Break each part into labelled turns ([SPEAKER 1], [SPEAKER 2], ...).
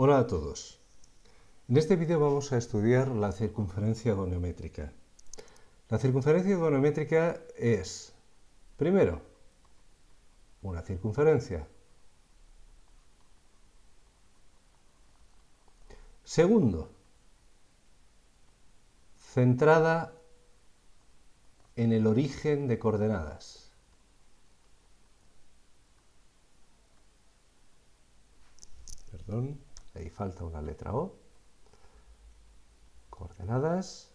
[SPEAKER 1] Hola a todos. En este vídeo vamos a estudiar la circunferencia goniométrica. La circunferencia goniométrica es, primero, una circunferencia. Segundo, centrada en el origen de coordenadas. Perdón, ahí falta una letra O. Coordenadas.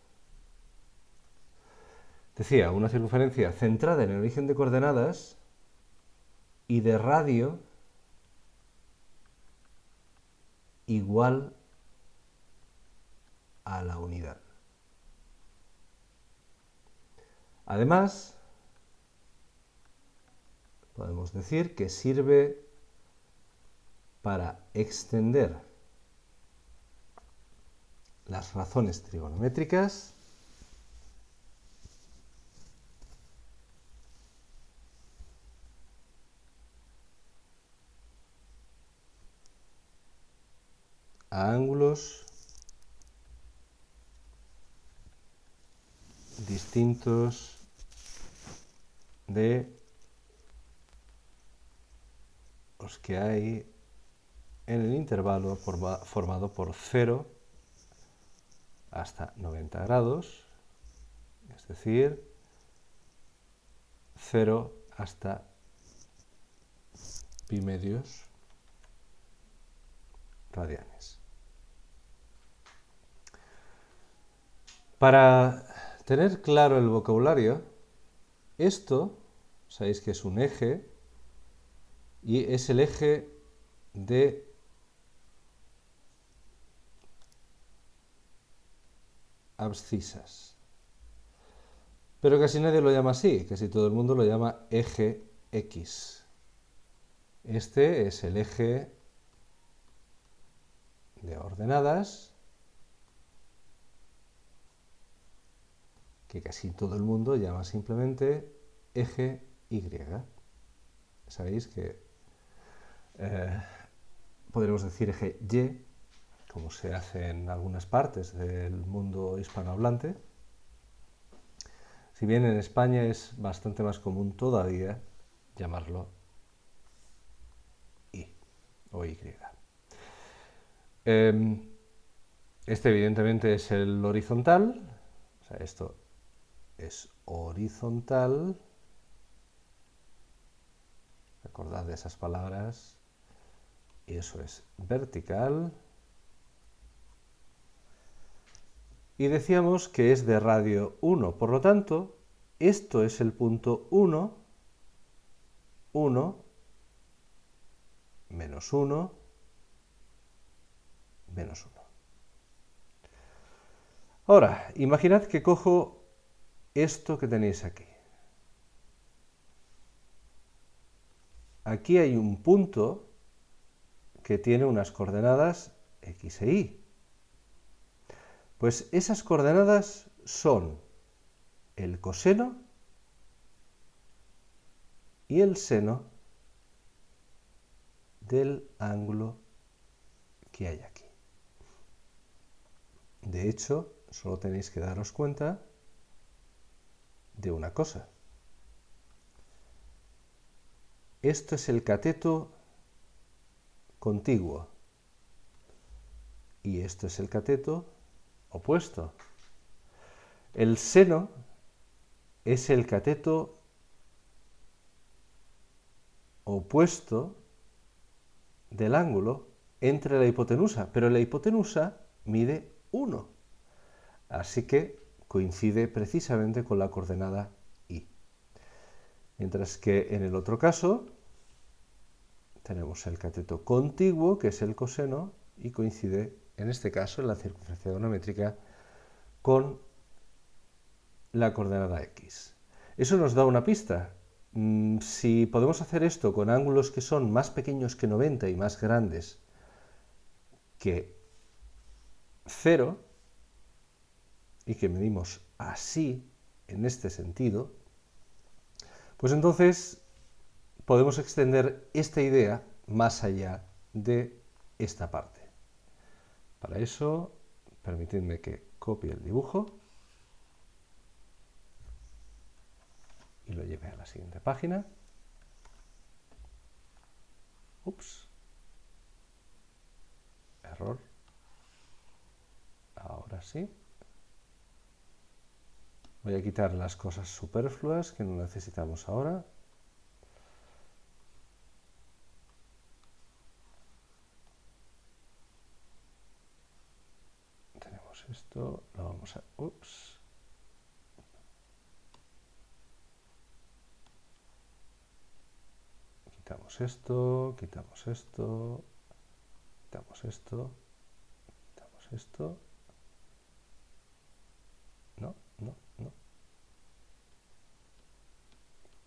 [SPEAKER 1] Decía, una circunferencia centrada en el origen de coordenadas y de radio igual a la unidad. Además, podemos decir que sirve para extender las razones trigonométricas a ángulos distintos de los que hay en el intervalo formado por 0 hasta 90 grados, es decir, 0 hasta pi medios radianes. Para tener claro el vocabulario, esto, sabéis que es un eje, y es el eje de abscisas. Pero casi nadie lo llama así, casi todo el mundo lo llama eje X. Este es el eje de ordenadas que casi todo el mundo llama simplemente eje Y. Sabéis que podremos decir eje Y, como se hace en algunas partes del mundo hispanohablante. Si bien en España es bastante más común todavía llamarlo I o Y. Este evidentemente es el horizontal, o sea, esto es horizontal. Recordad de esas palabras. Y eso es vertical. Y decíamos que es de radio 1. Por lo tanto, esto es el punto 1, 1, menos 1, menos 1. Ahora, imaginad que cojo esto que tenéis aquí. Aquí hay un punto que tiene unas coordenadas x e y. Pues esas coordenadas son el coseno y el seno del ángulo que hay aquí. De hecho, solo tenéis que daros cuenta de una cosa. Esto es el cateto contiguo y esto es el cateto opuesto. El seno es el cateto opuesto del ángulo entre la hipotenusa, pero la hipotenusa mide 1, así que coincide precisamente con la coordenada y. Mientras que en el otro caso tenemos el cateto contiguo, que es el coseno, y coincide, en este caso, en la circunferencia goniométrica, con la coordenada x. Eso nos da una pista. Si podemos hacer esto con ángulos que son más pequeños que 90 y más grandes que 0, y que medimos así, en este sentido, pues entonces podemos extender esta idea más allá de esta parte. Para eso, permitidme que copie el dibujo y lo lleve a la siguiente página. Ups. Error. Ahora sí. Voy a quitar las cosas superfluas que no necesitamos ahora. Tenemos esto, lo vamos a... Ups. Quitamos esto, quitamos esto, quitamos esto, quitamos esto. No.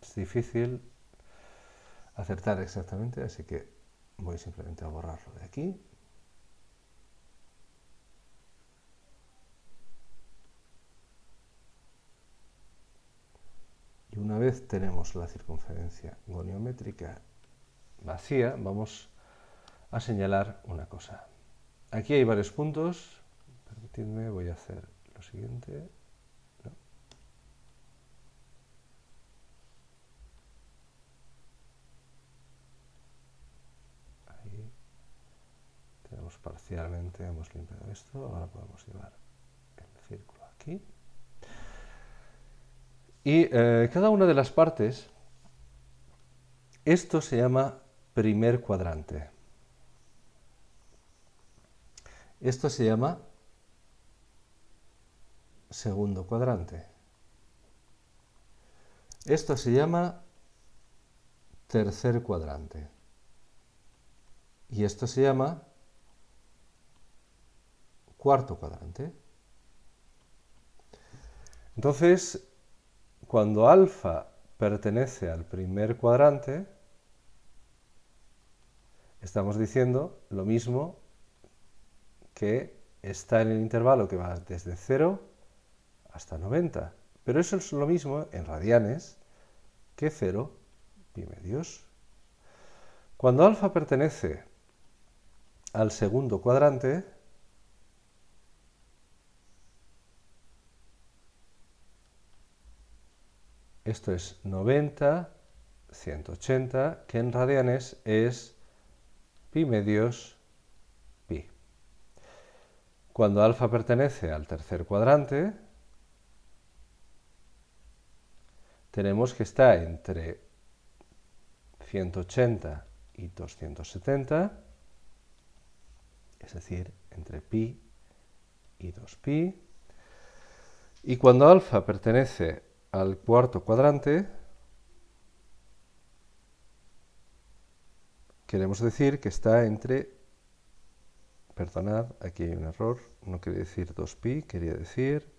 [SPEAKER 1] Es difícil acertar exactamente, así que voy simplemente a borrarlo de aquí. Y una vez tenemos la circunferencia goniométrica vacía, vamos a señalar una cosa. Aquí hay varios puntos. Permitidme, voy a hacer lo siguiente. No. Ahí tenemos parcialmente, hemos limpiado esto. Ahora podemos llevar el círculo aquí. Y cada una de las partes, esto se llama primer cuadrante. Esto se llama segundo cuadrante. Esto se llama tercer cuadrante. Y esto se llama cuarto cuadrante. Entonces, cuando alfa pertenece al primer cuadrante, estamos diciendo lo mismo que está en el intervalo que va desde 0 hasta 90. Pero eso es lo mismo en radianes que 0 pi medios. Cuando alfa pertenece al segundo cuadrante, esto es 90, 180, que en radianes es pi medios pi. Cuando alfa pertenece al tercer cuadrante, tenemos que está entre 180 y 270, es decir, entre pi y 2pi. Y cuando alfa pertenece al cuarto cuadrante, queremos decir que está entre, perdonad, aquí hay un error, no quería decir 2pi, quería decir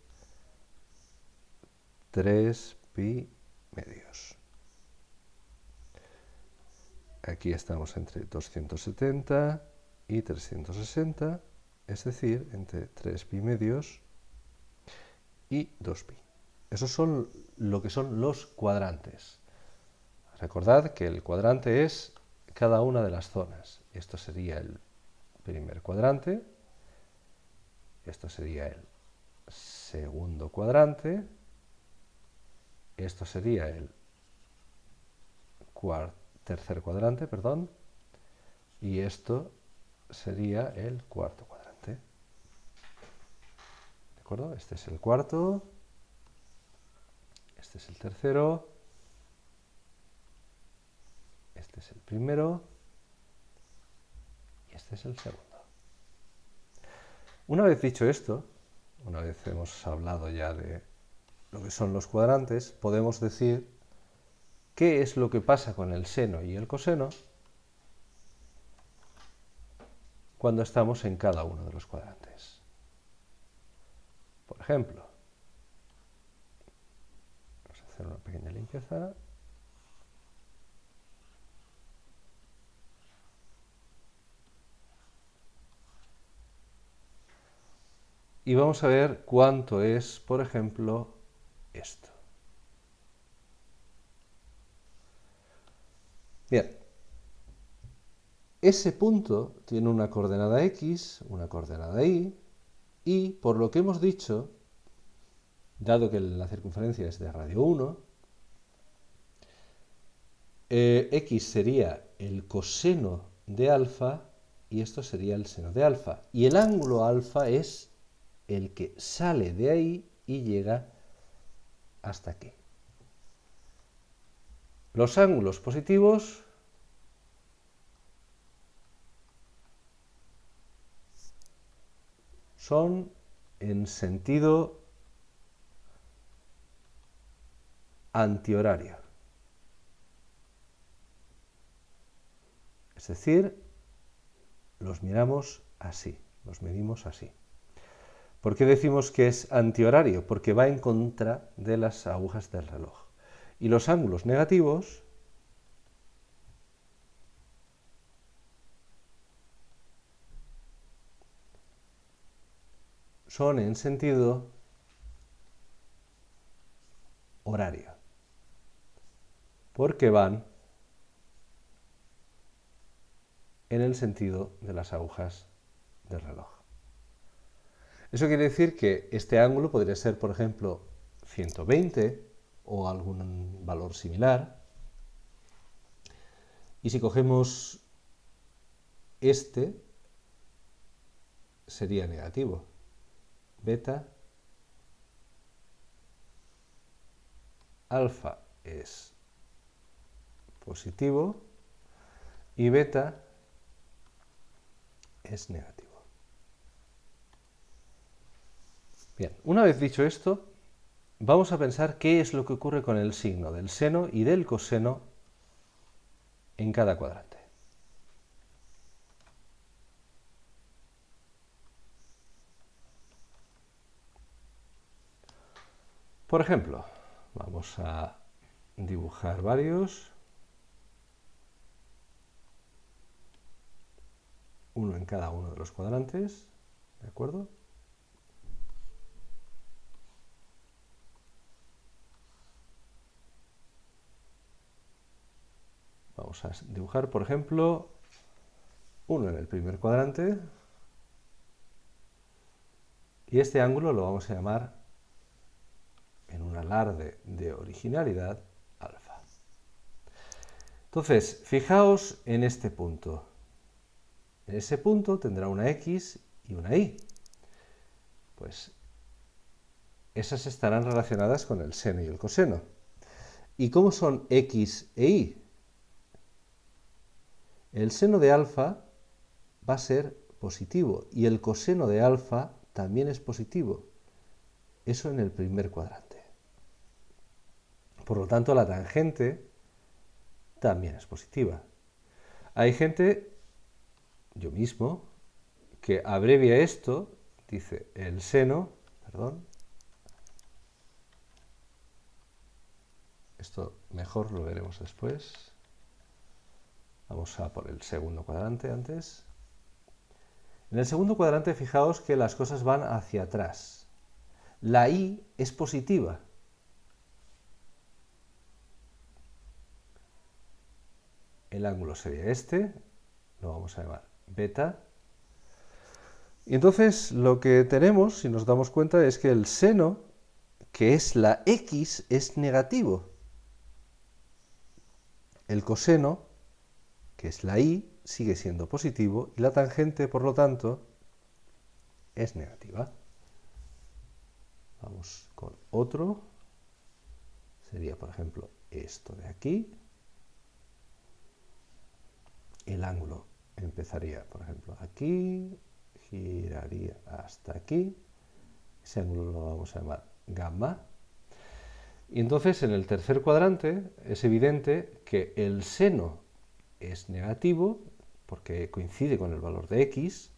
[SPEAKER 1] 3pi medios. Aquí estamos entre 270 y 360, es decir, entre 3pi medios y 2pi. Esos son lo que son los cuadrantes. Recordad que el cuadrante es cada una de las zonas. Esto sería el primer cuadrante, esto sería el segundo cuadrante, esto sería el tercer cuadrante, perdón, y esto sería el cuarto cuadrante. ¿De acuerdo? Este es el cuarto, este es el tercero, este es el primero y este es el segundo. Una vez dicho esto, una vez hemos hablado ya de lo que son los cuadrantes, podemos decir qué es lo que pasa con el seno y el coseno cuando estamos en cada uno de los cuadrantes. Por ejemplo, vamos a hacer una pequeña limpieza. Y vamos a ver cuánto es, por ejemplo, esto. Bien. ese punto tiene una coordenada x, una coordenada y por lo que hemos dicho, dado que la circunferencia es de radio 1, x sería el coseno de alfa y esto sería el seno de alfa. Y el ángulo alfa es el que sale de ahí y llega hasta aquí. Los ángulos positivos son en sentido antihorario. Es decir, los miramos así, los medimos así. ¿Por qué decimos que es antihorario? Porque va en contra de las agujas del reloj. Y los ángulos negativos son en sentido horario, porque van en el sentido de las agujas del reloj. Eso quiere decir que este ángulo podría ser, por ejemplo, 120 o algún valor similar. Y si cogemos este, sería negativo. Beta, alfa es positivo y beta es negativo. Bien, una vez dicho esto, vamos a pensar qué es lo que ocurre con el signo del seno y del coseno en cada cuadrante. Por ejemplo, vamos a dibujar varios, uno en cada uno de los cuadrantes, ¿de acuerdo? Vamos a dibujar, por ejemplo, uno en el primer cuadrante y este ángulo lo vamos a llamar, en un alarde de originalidad, alfa. Entonces, fijaos en este punto. En ese punto tendrá una x y una y. Pues esas estarán relacionadas con el seno y el coseno. ¿Y cómo son x e y? El seno de alfa va a ser positivo y el coseno de alfa también es positivo. Eso en el primer cuadrante. Por lo tanto, la tangente también es positiva. Hay gente, yo mismo, que abrevia esto, dice el seno, perdón, esto mejor lo veremos después. Vamos a por el segundo cuadrante antes. En el segundo cuadrante, fijaos que las cosas van hacia atrás. La y es positiva. El ángulo sería este, lo vamos a llamar beta. Y entonces lo que tenemos, si nos damos cuenta, es que el seno, que es la x, es negativo. El coseno, que es la y, sigue siendo positivo y la tangente, por lo tanto, es negativa. Vamos con otro. Sería, por ejemplo, esto de aquí. El ángulo empezaría, por ejemplo, aquí, giraría hasta aquí. Ese ángulo lo vamos a llamar gamma. Y entonces, en el tercer cuadrante, es evidente que el seno es negativo, porque coincide con el valor de x,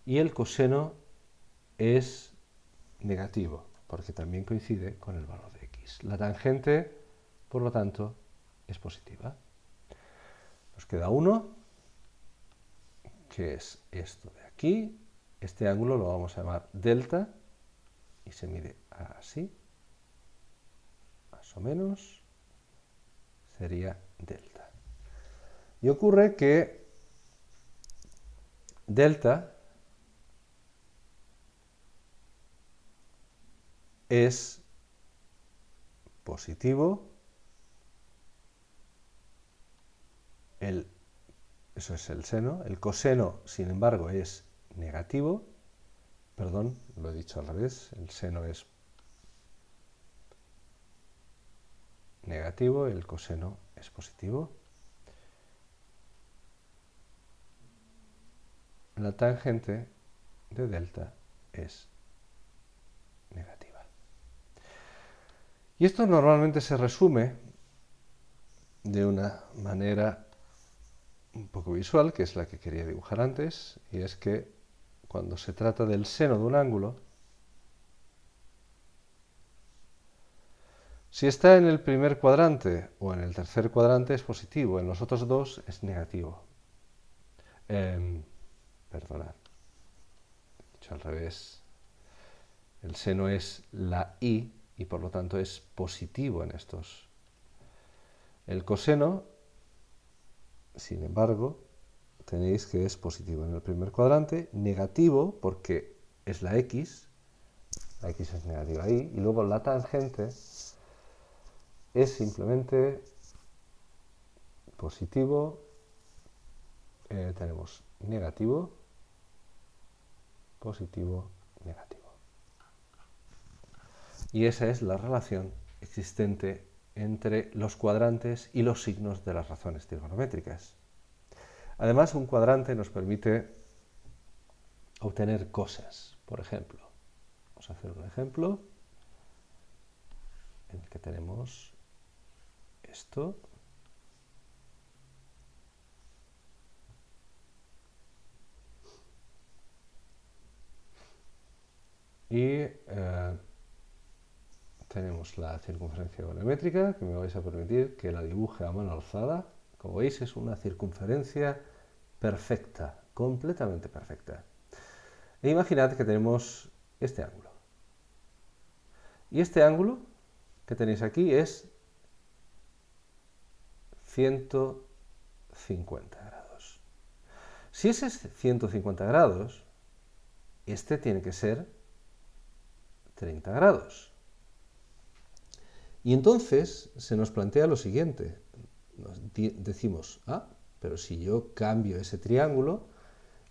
[SPEAKER 1] y el coseno es negativo, porque también coincide con el valor de x. La tangente, por lo tanto, es positiva. Nos queda uno, que es esto de aquí. Este ángulo lo vamos a llamar delta, y se mide así, más o menos, sería delta. Y ocurre que delta es positivo, eso es el seno, el coseno, sin embargo, es negativo, perdón, lo he dicho al revés, el seno es negativo, el coseno es positivo. La tangente de delta es negativa. Y esto normalmente se resume de una manera un poco visual, que es la que quería dibujar antes, y es que cuando se trata del seno de un ángulo, si está en el primer cuadrante o en el tercer cuadrante es positivo, en los otros dos es negativo. Perdonad, he dicho al revés. El seno es la y por lo tanto es positivo en estos. El coseno, sin embargo, tenéis que es positivo en el primer cuadrante, negativo porque es la x es negativa ahí, y luego la tangente es simplemente positivo, tenemos negativo, positivo, negativo. Y esa es la relación existente entre los cuadrantes y los signos de las razones trigonométricas. Además, un cuadrante nos permite obtener cosas. Por ejemplo, vamos a hacer un ejemplo en el que tenemos esto. Y tenemos la circunferencia volumétrica, que me vais a permitir que la dibuje a mano alzada. Como veis, es una circunferencia perfecta, completamente perfecta. E imaginad que tenemos este ángulo. Y este ángulo que tenéis aquí es 150 grados. Si ese es 150 grados, este tiene que ser 30 grados. Y entonces se nos plantea lo siguiente. Decimos, pero si yo cambio ese triángulo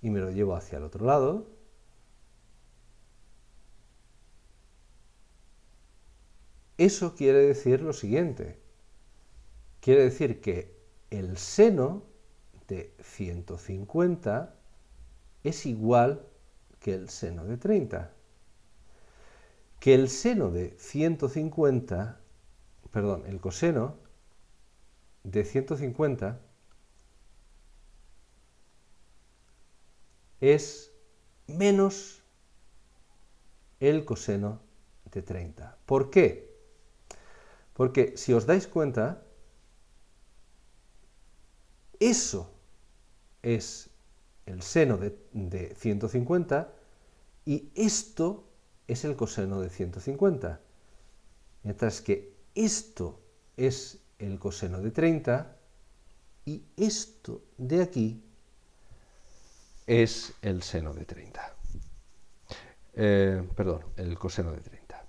[SPEAKER 1] y me lo llevo hacia el otro lado, eso quiere decir lo siguiente. Quiere decir que el seno de 150 es igual que el seno de 30. Que el seno de 150, perdón, el coseno de 150 es menos el coseno de 30. ¿Por qué? Porque si os dais cuenta, eso es el seno de 150 y esto es el coseno de 150. Mientras que esto es el coseno de 30 y esto de aquí es el seno de 30. Perdón, el coseno de 30.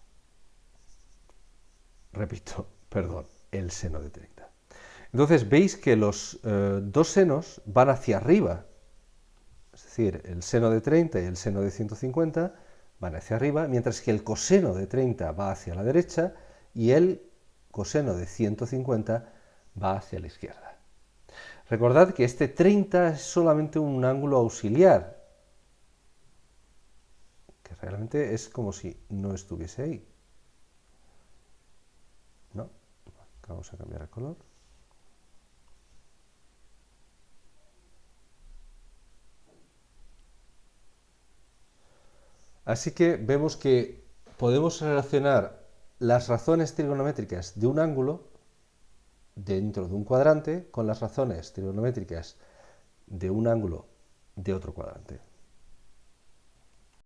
[SPEAKER 1] Repito, perdón, el seno de 30. Entonces veis que los dos senos van hacia arriba. Es decir, el seno de 30 y el seno de 150 van hacia arriba, mientras que el coseno de 30 va hacia la derecha y el coseno de 150 va hacia la izquierda. Recordad que este 30 es solamente un ángulo auxiliar, que realmente es como si no estuviese ahí. ¿No? Vamos a cambiar el color. Así que vemos que podemos relacionar las razones trigonométricas de un ángulo dentro de un cuadrante con las razones trigonométricas de un ángulo de otro cuadrante.